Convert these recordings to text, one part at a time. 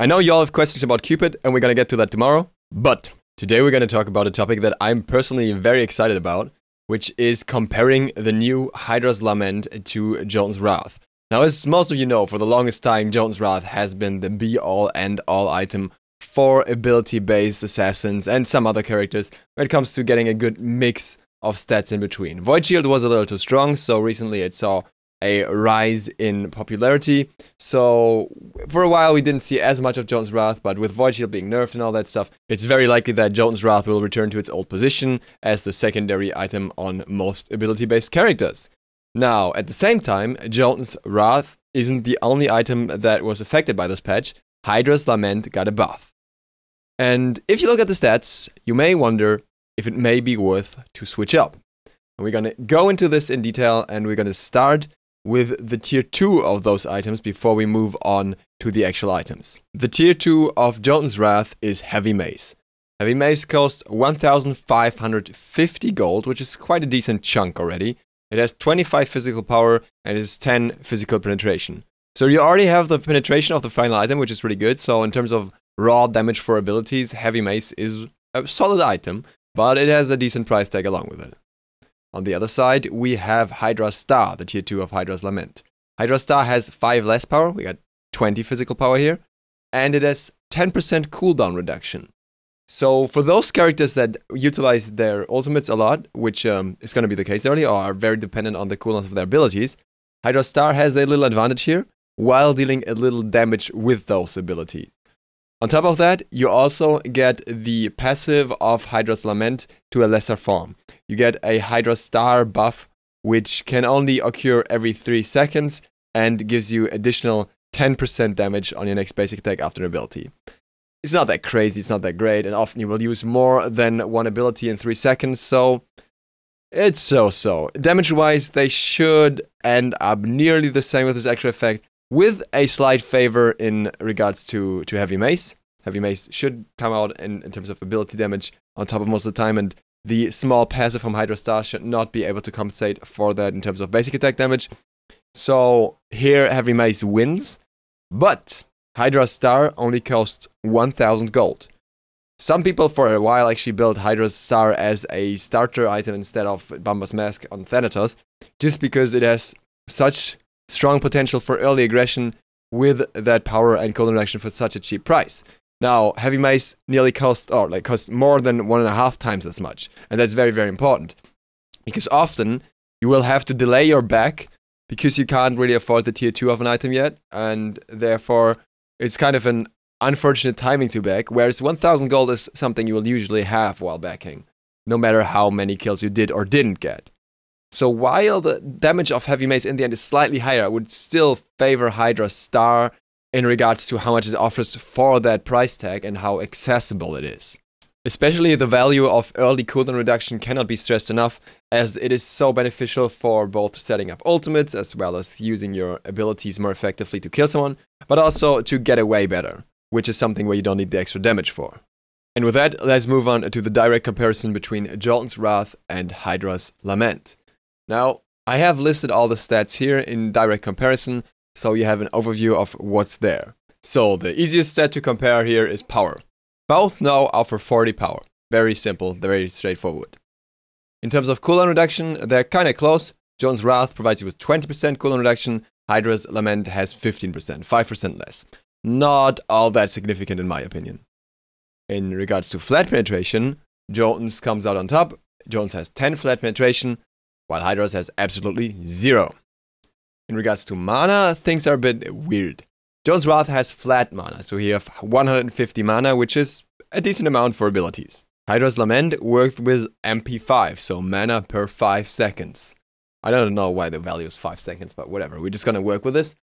I know you all have questions about Cupid, and we're gonna get to that tomorrow, but today we're gonna talk about a topic that I'm personally very excited about, which is comparing the new Hydra's Lament to Jotun's Wrath. Now, as most of you know, for the longest time, Jotun's Wrath has been the be-all, end-all item for ability-based assassins and some other characters when it comes to getting a good mix of stats in between. Void Shield was a little too strong, so recently it saw a rise in popularity. So for a while we didn't see as much of Jotun's Wrath, but with Void Shield being nerfed and all that stuff, it's very likely that Jotun's Wrath will return to its old position as the secondary item on most ability-based characters. Now, at the same time, Jotun's Wrath isn't the only item that was affected by this patch. Hydra's Lament got a buff. And if you look at the stats, you may wonder if it may be worth to switch up. And we're gonna go into this in detail, and we're gonna start with the tier 2 of those items before we move on to the actual items. The tier 2 of Jotun's Wrath is Heavy Mace. Heavy Mace costs 1,550 gold, which is quite a decent chunk already. It has 25 physical power and it has 10 physical penetration. So you already have the penetration of the final item, which is really good. So in terms of raw damage for abilities, Heavy Mace is a solid item, but it has a decent price tag along with it. On the other side, we have Hydrastar, the tier 2 of Hydra's Lament. Hydrastar has 5 less power, we got 20 physical power here, and it has 10% cooldown reduction. So for those characters that utilize their ultimates a lot, which is going to be the case early, or are very dependent on the cooldowns of their abilities, Hydrastar has a little advantage here, while dealing a little damage with those abilities. On top of that, you also get the passive of Hydra's Lament to a lesser form. You get a Hydrastar buff, which can only occur every 3 seconds and gives you additional 10% damage on your next basic attack after an ability. It's not that crazy, it's not that great, and often you will use more than one ability in 3 seconds, so it's so-so. Damage-wise, they should end up nearly the same with this extra effect, with a slight favor in regards to Heavy Mace. Heavy Mace should come out in terms of ability damage on top of most of the time, and the small passive from Hydrastar should not be able to compensate for that in terms of basic attack damage. So here Heavy Mace wins, but Hydrastar only costs 1,000 gold. Some people for a while actually built Hydrastar as a starter item instead of Bamba's Mask on Thanatos, just because it has such strong potential for early aggression with that power and cooldown reduction for such a cheap price. Now, Heavy Mace nearly costs more than 1.5 times as much, and that's very, very important, because often you will have to delay your back because you can't really afford the tier 2 of an item yet, and therefore it's kind of an unfortunate timing to back, whereas 1,000 gold is something you will usually have while backing, no matter how many kills you did or didn't get. So while the damage of Heavy Mace in the end is slightly higher, I would still favor Hydrastar in regards to how much it offers for that price tag and how accessible it is. Especially the value of early cooldown reduction cannot be stressed enough, as it is so beneficial for both setting up ultimates as well as using your abilities more effectively to kill someone, but also to get away better, which is something where you don't need the extra damage for. And with that, let's move on to the direct comparison between Jotun's Wrath and Hydra's Lament. Now, I have listed all the stats here in direct comparison, so you have an overview of what's there. So the easiest stat to compare here is power. Both now offer 40 power. Very simple, very straightforward. In terms of cooldown reduction, they're kinda close. Jotun's Wrath provides you with 20% cooldown reduction, Hydra's Lament has 15%, 5% less. Not all that significant in my opinion. In regards to flat penetration, Jotun's comes out on top. Jotun's has 10 flat penetration, while Hydra's has absolutely 0. In regards to mana, things are a bit weird. Jotun's Wrath has flat mana, so you have 150 mana, which is a decent amount for abilities. Hydra's Lament worked with MP5, so mana per 5 seconds. I don't know why the value is 5 seconds, but whatever, we're just gonna work with this.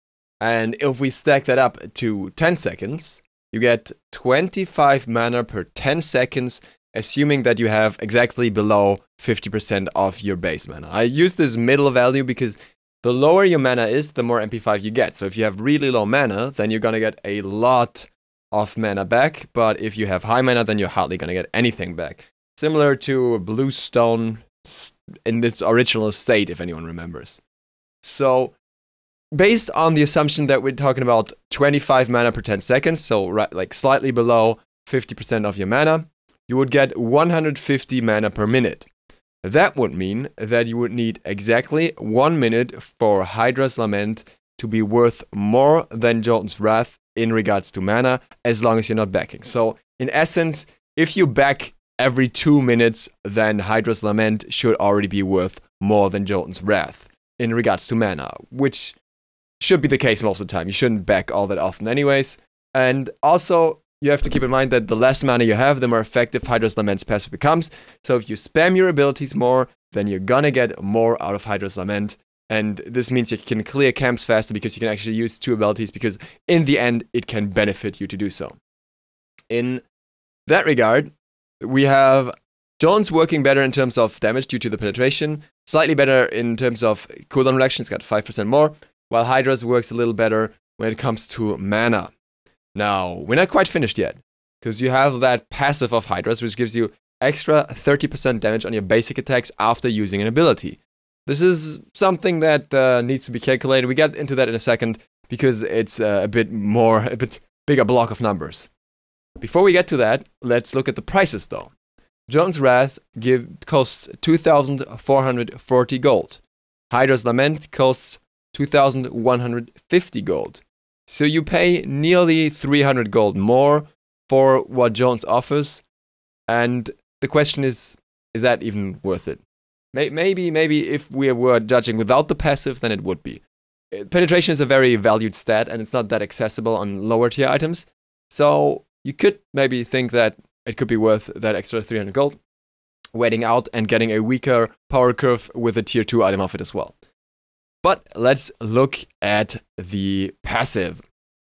And if we stack that up to 10 seconds, you get 25 mana per 10 seconds, assuming that you have exactly below 50% of your base mana. I use this middle value because the lower your mana is, the more MP5 you get. So if you have really low mana, then you're gonna get a lot of mana back, but if you have high mana, then you're hardly gonna get anything back. Similar to Bluestone in its original state, if anyone remembers. So based on the assumption that we're talking about 25 mana per 10 seconds, so right, like slightly below 50% of your mana, you would get 150 mana per minute. That would mean that you would need exactly 1 minute for HYDRA'S Lament to be worth more than JOTUN'S Wrath in regards to mana, as long as you're not backing. So, in essence, if you back every 2 minutes, then HYDRA'S Lament should already be worth more than JOTUN'S Wrath in regards to mana, which should be the case most of the time. You shouldn't back all that often anyways. And also, you have to keep in mind that the less mana you have, the more effective HYDRA'S Lament's passive becomes. So if you spam your abilities more, then you're gonna get more out of HYDRA'S Lament. And this means you can clear camps faster because you can actually use 2 abilities, because in the end, it can benefit you to do so. In that regard, we have JOTUN'S working better in terms of damage due to the penetration, slightly better in terms of cooldown reduction, it's got 5% more, while HYDRA'S works a little better when it comes to mana. Now, we're not quite finished yet, because you have that passive of HYDRA'S, which gives you extra 30% damage on your basic attacks after using an ability. This is something that needs to be calculated. We get into that in a second, because it's a bit bigger block of numbers. Before we get to that, let's look at the prices though. JOTUN'S Wrath costs 2,440 gold. HYDRA'S Lament costs 2,150 gold. So you pay nearly 300 gold more for what JOTUN'S offers, and the question is that even worth it? Maybe if we were judging without the passive, then it would be. Penetration is a very valued stat, and it's not that accessible on lower tier items, so you could maybe think that it could be worth that extra 300 gold, waiting out and getting a weaker power curve with a tier 2 item of it as well. But let's look at the passive.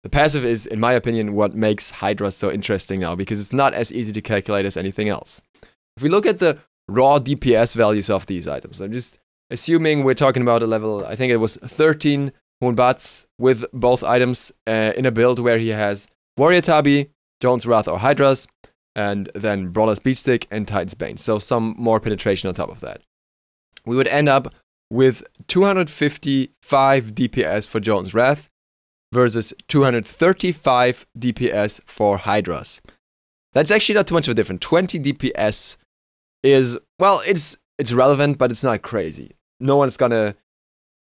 The passive is, in my opinion, what makes Hydra so interesting now, because it's not as easy to calculate as anything else. If we look at the raw DPS values of these items, I'm just assuming we're talking about a level, I think it was 13 Hun Batz with both items in a build where he has Warrior Tabi, JOTUN'S Wrath or HYDRA'S, and then Brawler's Beatstick and Titan's Bane. So some more penetration on top of that. We would end up with 255 DPS for JOTUN'S Wrath versus 235 DPS for HYDRA'S. That's actually not too much of a difference. 20 DPS is, well, it's relevant, but it's not crazy. No one's gonna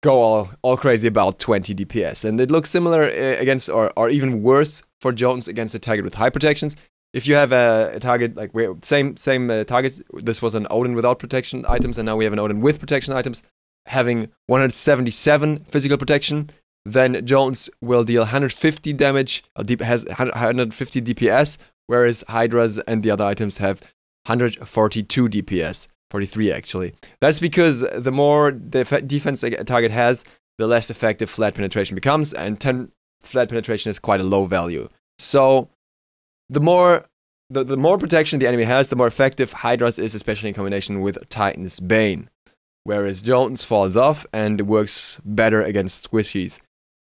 go all crazy about 20 DPS. And it looks similar against, or even worse for JOTUN'S against a target with high protections. If you have a target, like same target, this was an Odin without protection items, and now we have an Odin with protection items, having 177 physical protection, then JOTUN'S will deal 150 damage, has 150 DPS, whereas HYDRA'S and the other items have 142 DPS, 43 actually. That's because the more defense a target has, the less effective flat penetration becomes, and 10 flat penetration is quite a low value. So the more protection the enemy has, the more effective HYDRA'S is, especially in combination with Titan's Bane. Whereas JOTUN'S falls off and works better against squishies.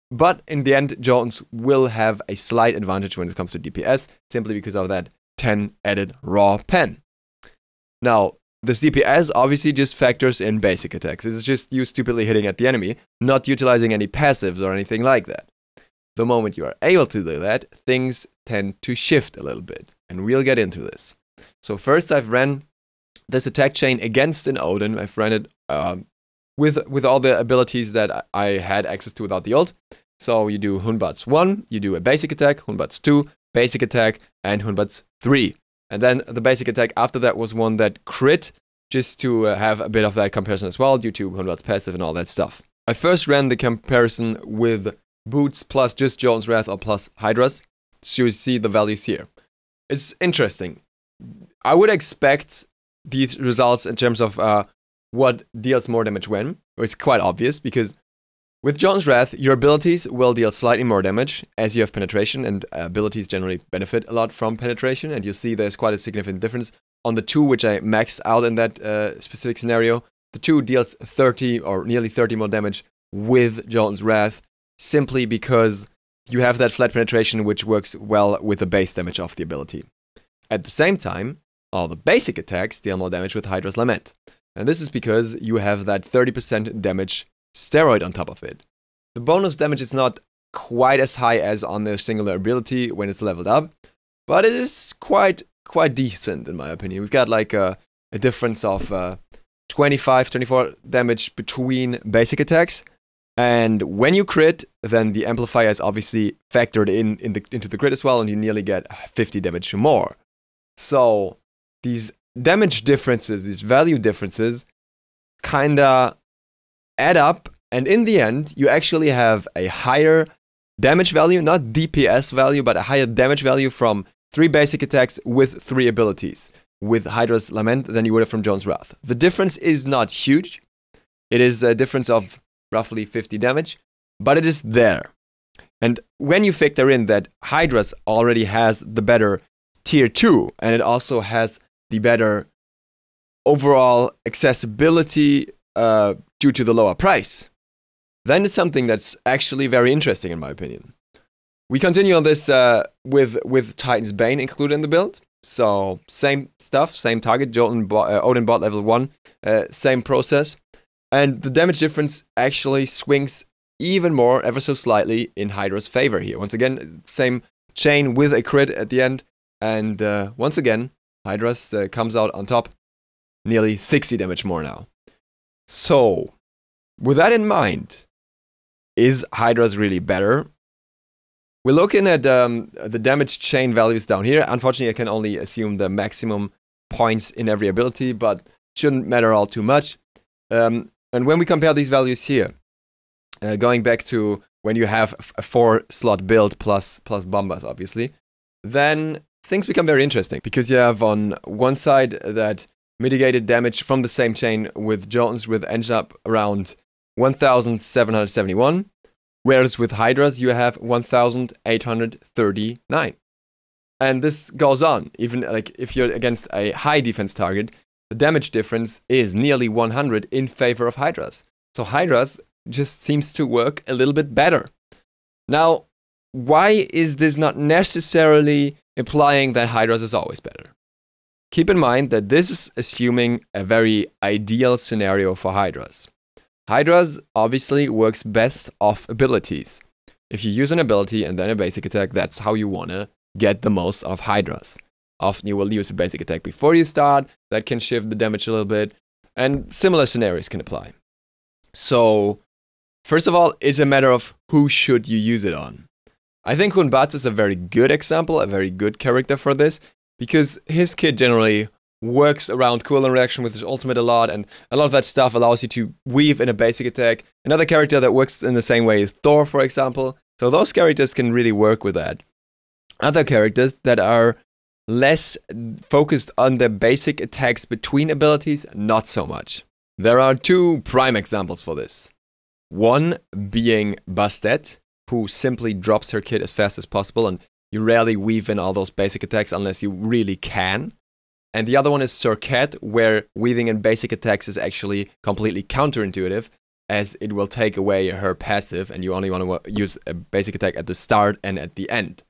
But in the end, JOTUN'S will have a slight advantage when it comes to DPS, simply because of that 10 added raw pen. Now, this DPS obviously just factors in basic attacks. It's just you stupidly hitting at the enemy, not utilizing any passives or anything like that. The moment you are able to do that, things tend to shift a little bit, and we'll get into this. So first I've ran this attack chain against an Odin. I've ran it with all the abilities that I had access to without the ult. So you do Hun Batz 1, you do a basic attack, Hun Batz 2, basic attack, and Hun Batz 3. And then the basic attack after that was one that crit, just to have a bit of that comparison as well, due to Hun Batz passive and all that stuff. I first ran the comparison with Boots plus just JOTUN'S Wrath or plus HYDRA'S, so you see the values here. It's interesting. I would expect these results in terms of what deals more damage when. It's quite obvious, because with JOTUN'S Wrath, your abilities will deal slightly more damage as you have penetration, and abilities generally benefit a lot from penetration, and you see there's quite a significant difference. On the 2, which I maxed out in that specific scenario, the 2 deals 30 or nearly 30 more damage with JOTUN'S Wrath, simply because you have that flat penetration which works well with the base damage of the ability. At the same time, all the basic attacks deal more damage with HYDRA'S Lament. And this is because you have that 30% damage steroid on top of it. The bonus damage is not quite as high as on the singular ability when it's leveled up, but it is quite decent in my opinion. We've got like a difference of 25, 24 damage between basic attacks, and when you crit, then the amplifier is obviously factored into the crit as well, and you nearly get 50 damage more. So these damage differences, these value differences, kinda add up, and in the end, you actually have a higher damage value, not DPS value, but a higher damage value from 3 basic attacks with 3 abilities with HYDRA'S Lament than you would have from Jotun's Wrath. The difference is not huge. It is a difference of roughly 50 damage, but it is there. And when you factor in that Hydra's already has the better tier 2, and it also has the better overall accessibility due to the lower price, then it's something that's actually very interesting in my opinion. We continue on this with Titan's Bane included in the build. So same stuff, same target, Odin bot level 1, same process. And the damage difference actually swings even more, ever so slightly, in Hydra's favor here. Once again, same chain with a crit at the end. And once again, Hydra's comes out on top, nearly 60 damage more now. So, with that in mind, is Hydra's really better? We're looking at the damage chain values down here. Unfortunately, I can only assume the maximum points in every ability, but shouldn't matter all too much. And when we compare these values here, going back to when you have a 4-slot build plus bombas, obviously, then things become very interesting. Because you have on one side that mitigated damage from the same chain with Jotun's with ends up around 1,771. Whereas with Hydra's, you have 1,839. And this goes on. Even like if you're against a high defense target, the damage difference is nearly 100 in favor of Hydra's. So Hydra's just seems to work a little bit better. Now, why is this not necessarily implying that Hydra's is always better? Keep in mind that this is assuming a very ideal scenario for Hydra's. Hydra's obviously works best off abilities. If you use an ability and then a basic attack, that's how you want to get the most of Hydra's. Often you will use a basic attack before you start, that can shift the damage a little bit, and similar scenarios can apply. So, first of all, it's a matter of who should you use it on. I think Hun Batz is a very good example, a very good character for this, because his kit generally works around cooldown reaction with his ultimate a lot, and a lot of that stuff allows you to weave in a basic attack. Another character that works in the same way is Thor, for example. So those characters can really work with that. Other characters that are less focused on the basic attacks between abilities, not so much. There are 2 prime examples for this. One being Bastet, who simply drops her kit as fast as possible, and you rarely weave in all those basic attacks unless you really can. And the other one is Sir Cat, where weaving in basic attacks is actually completely counterintuitive, as it will take away her passive, and you only want to use a basic attack at the start and at the end.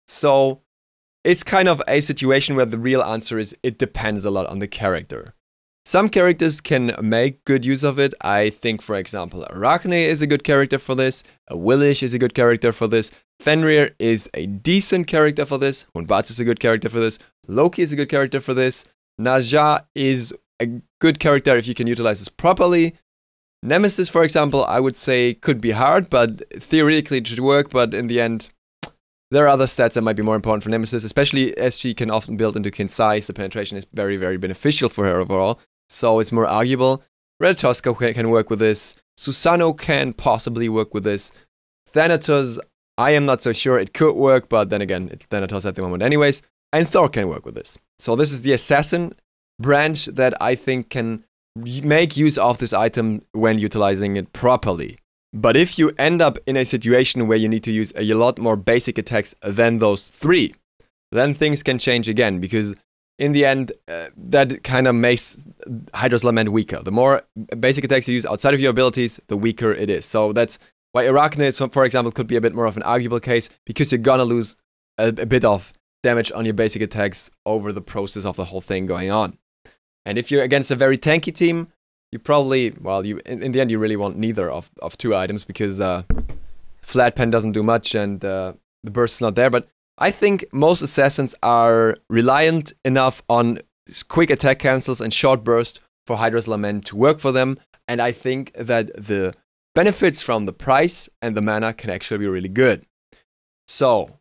So, it's kind of a situation where the real answer is it depends a lot on the character. Some characters can make good use of it. I think, for example, Arachne is a good character for this. Awilix is a good character for this. Fenrir is a decent character for this. Hun Batz is a good character for this. Loki is a good character for this. Ne Zha is a good character if you can utilize this properly. Nemesis, for example, I would say could be hard, but theoretically it should work. But in the end, there are other stats that might be more important for Nemesis, especially as she can often build into kin size. The penetration is very, very beneficial for her overall. So it's more arguable. Red Tosca can work with this. Susano can possibly work with this. Thanatos, I am not so sure. It could work, but then again, it's Thanatos at the moment anyways. And Thor can work with this. So this is the assassin branch that I think can make use of this item when utilizing it properly. But if you end up in a situation where you need to use a lot more basic attacks than those 3, then things can change again, because in the end, that kind of makes Hydra's Lament weaker. The more basic attacks you use outside of your abilities, the weaker it is. So that's why Arachne, for example, could be a bit more of an arguable case, because you're gonna lose a bit of damage on your basic attacks over the process of the whole thing going on. And if you're against a very tanky team, you probably, well, in the end, you really want neither of 2 items, because flat pen doesn't do much and the burst is not there. But I think most assassins are reliant enough on quick attack cancels and short burst for HYDRA'S Lament to work for them. And I think that the benefits from the price and the mana can actually be really good. So,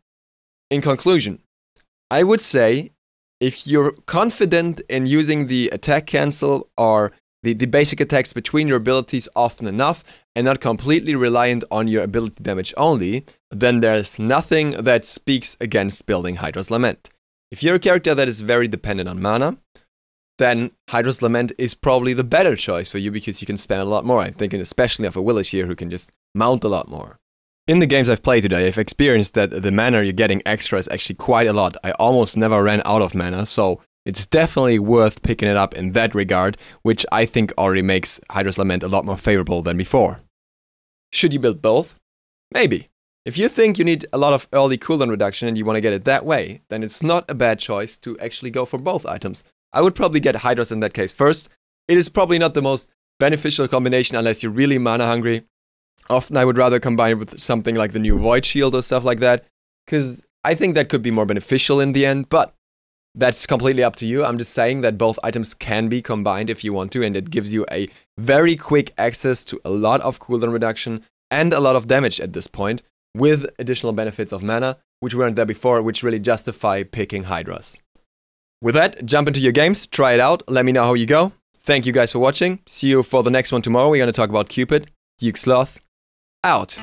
in conclusion, I would say if you're confident in using the attack cancel or the basic attacks between your abilities often enough and not completely reliant on your ability damage only, then there's nothing that speaks against building HYDRA'S Lament. If you're a character that is very dependent on mana, then HYDRA'S Lament is probably the better choice for you because you can spend a lot more. I'm thinking especially of Awilix here who can just mount a lot more. In the games I've played today, I've experienced that the mana you're getting extra is actually quite a lot. I almost never ran out of mana, so it's definitely worth picking it up in that regard, which I think already makes HYDRA'S Lament a lot more favorable than before. Should you build both? Maybe. If you think you need a lot of early cooldown reduction and you want to get it that way, then it's not a bad choice to actually go for both items. I would probably get Hydra's in that case first. It is probably not the most beneficial combination unless you're really mana hungry. Often I would rather combine it with something like the new Void Shield or stuff like that, because I think that could be more beneficial in the end, but that's completely up to you. I'm just saying that both items can be combined if you want to, and it gives you a very quick access to a lot of cooldown reduction and a lot of damage at this point, with additional benefits of mana, which weren't there before, which really justify picking Hydra's. With that, jump into your games, try it out, let me know how you go. Thank you guys for watching. See you for the next one tomorrow. We're going to talk about Cupid. Duke Sloth, out.